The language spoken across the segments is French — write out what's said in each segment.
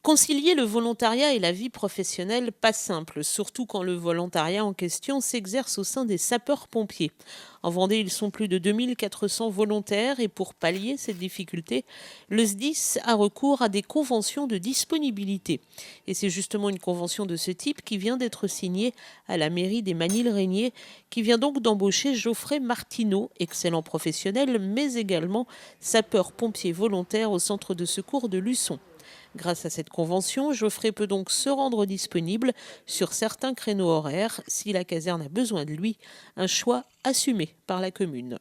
Concilier le volontariat et la vie professionnelle, pas simple, surtout quand le volontariat en question s'exerce au sein des sapeurs-pompiers. En Vendée, ils sont plus de 2400 volontaires et pour pallier cette difficulté, le SDIS a recours à des conventions de disponibilité. Et c'est justement une convention de ce type qui vient d'être signée à la mairie des Manille-Régnier, qui vient donc d'embaucher Geoffrey Martineau, excellent professionnel, mais également sapeur-pompier volontaire au centre de secours de Luçon. Grâce à cette convention, Geoffrey peut donc se rendre disponible sur certains créneaux horaires si la caserne a besoin de lui, un choix assumé par la commune.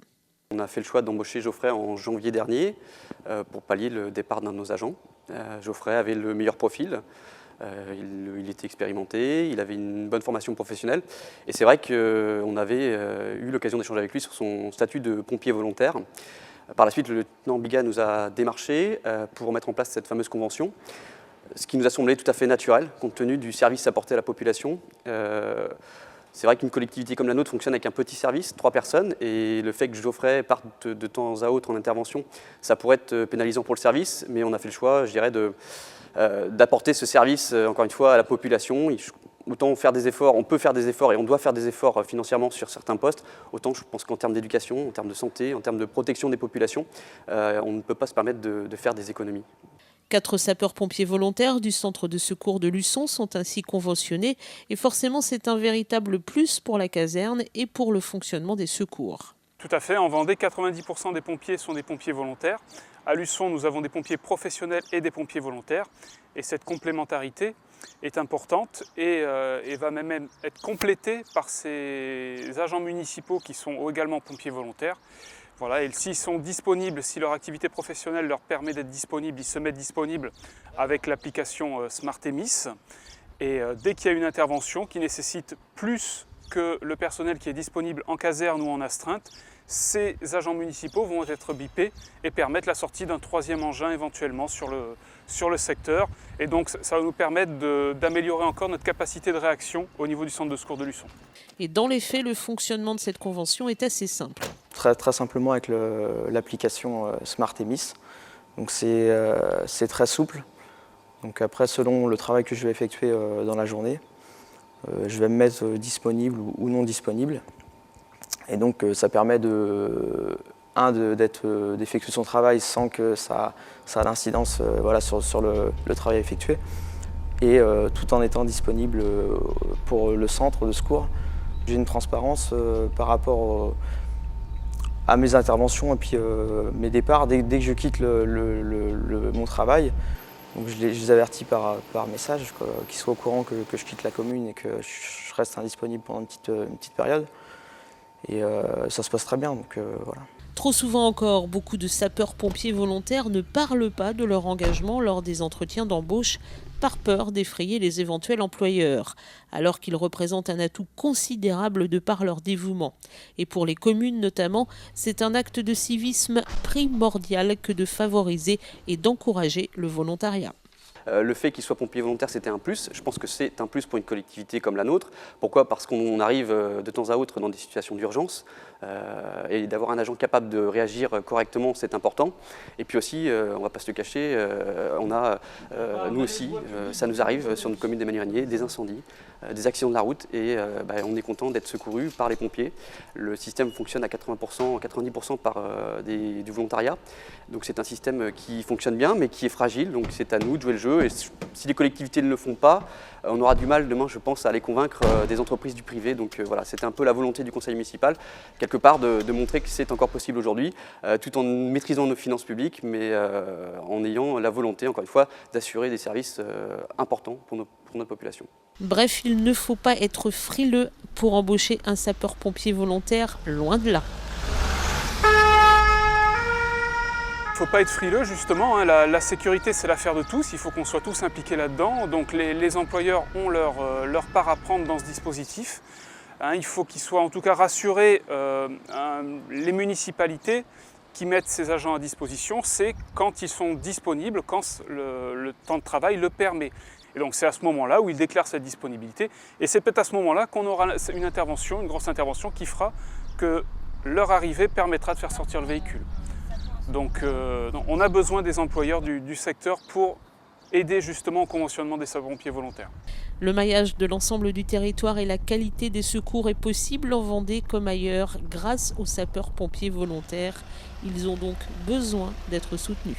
On a fait le choix d'embaucher Geoffrey en janvier dernier pour pallier le départ d'un de nos agents. Geoffrey avait le meilleur profil, il était expérimenté, il avait une bonne formation professionnelle et c'est vrai qu'on avait eu l'occasion d'échanger avec lui sur son statut de pompier volontaire. Par la suite, le lieutenant Biga nous a démarchés pour mettre en place cette fameuse convention, ce qui nous a semblé tout à fait naturel, compte tenu du service apporté à la population. C'est vrai qu'une collectivité comme la nôtre fonctionne avec un petit service, 3 personnes, et le fait que Geoffrey parte de temps à autre en intervention, ça pourrait être pénalisant pour le service, mais on a fait le choix, je dirais, d'apporter ce service, encore une fois, à la population. Autant faire des efforts, on peut faire des efforts et on doit faire des efforts financièrement sur certains postes, autant je pense qu'en termes d'éducation, en termes de santé, en termes de protection des populations, on ne peut pas se permettre de faire des économies. 4 sapeurs-pompiers volontaires du centre de secours de Luçon sont ainsi conventionnés et forcément c'est un véritable plus pour la caserne et pour le fonctionnement des secours. Tout à fait, en Vendée, 90% des pompiers sont des pompiers volontaires. À Luçon, nous avons des pompiers professionnels et des pompiers volontaires. Et cette complémentarité est importante et va même être complétée par ces agents municipaux qui sont également pompiers volontaires. Voilà, et s'ils sont disponibles, si leur activité professionnelle leur permet d'être disponibles, ils se mettent disponibles avec l'application Smart Emis. Et dès qu'il y a une intervention qui nécessite plus que le personnel qui est disponible en caserne ou en astreinte, ces agents municipaux vont être bipés et permettre la sortie d'un 3e engin éventuellement sur le secteur. Et donc ça va nous permettre d'améliorer encore notre capacité de réaction au niveau du centre de secours de Luçon. Et dans les faits, le fonctionnement de cette convention est assez simple. Très simplement avec l'application Smart Emis. Donc c'est très souple. Donc après, selon le travail que je vais effectuer dans la journée, je vais me mettre disponible ou non disponible. Et donc ça permet d'effectuer son travail sans que ça a d'incidence sur le travail effectué. Et tout en étant disponible pour le centre de secours. J'ai une transparence par rapport à mes interventions et puis mes départs. Dès que je quitte mon travail, donc je les avertis par message, qu'ils soient au courant que je quitte la commune et que je reste indisponible pendant une petite période. Et ça se passe très bien, donc voilà. Trop souvent encore, beaucoup de sapeurs-pompiers volontaires ne parlent pas de leur engagement lors des entretiens d'embauche par peur d'effrayer les éventuels employeurs, alors qu'ils représentent un atout considérable de par leur dévouement. Et pour les communes notamment, c'est un acte de civisme primordial que de favoriser et d'encourager le volontariat. Le fait qu'il soit pompier volontaire, c'était un plus. Je pense que c'est un plus pour une collectivité comme la nôtre. Pourquoi ? Parce qu'on arrive de temps à autre dans des situations d'urgence et d'avoir un agent capable de réagir correctement, c'est important. Et puis aussi, on ne va pas se le cacher, nous aussi, ça nous arrive sur notre commune des Manille-Régnier, des incendies, des accidents de la route et on est content d'être secouru par les pompiers. Le système fonctionne à 80%, 90% par du volontariat. Donc c'est un système qui fonctionne bien mais qui est fragile, donc c'est à nous de jouer le jeu. Et si les collectivités ne le font pas, on aura du mal demain, je pense, à les convaincre des entreprises du privé. Donc voilà, c'était un peu la volonté du conseil municipal, quelque part de montrer que c'est encore possible aujourd'hui, tout en maîtrisant nos finances publiques, mais en ayant la volonté, encore une fois, d'assurer des services importants pour notre population. Bref, il ne faut pas être frileux pour embaucher un sapeur-pompier volontaire, loin de là. Il ne faut pas être frileux justement, hein. La sécurité c'est l'affaire de tous, il faut qu'on soit tous impliqués là-dedans. Donc les employeurs ont leur part à prendre dans ce dispositif. Hein, il faut qu'ils soient en tout cas rassurés, les municipalités qui mettent ces agents à disposition, c'est quand ils sont disponibles, quand le temps de travail le permet. Et donc c'est à ce moment-là où ils déclarent cette disponibilité. Et c'est peut-être à ce moment-là qu'on aura une intervention, une grosse intervention qui fera que leur arrivée permettra de faire sortir le véhicule. Donc on a besoin des employeurs du secteur pour aider justement au conventionnement des sapeurs-pompiers volontaires. Le maillage de l'ensemble du territoire et la qualité des secours est possible en Vendée comme ailleurs grâce aux sapeurs-pompiers volontaires. Ils ont donc besoin d'être soutenus.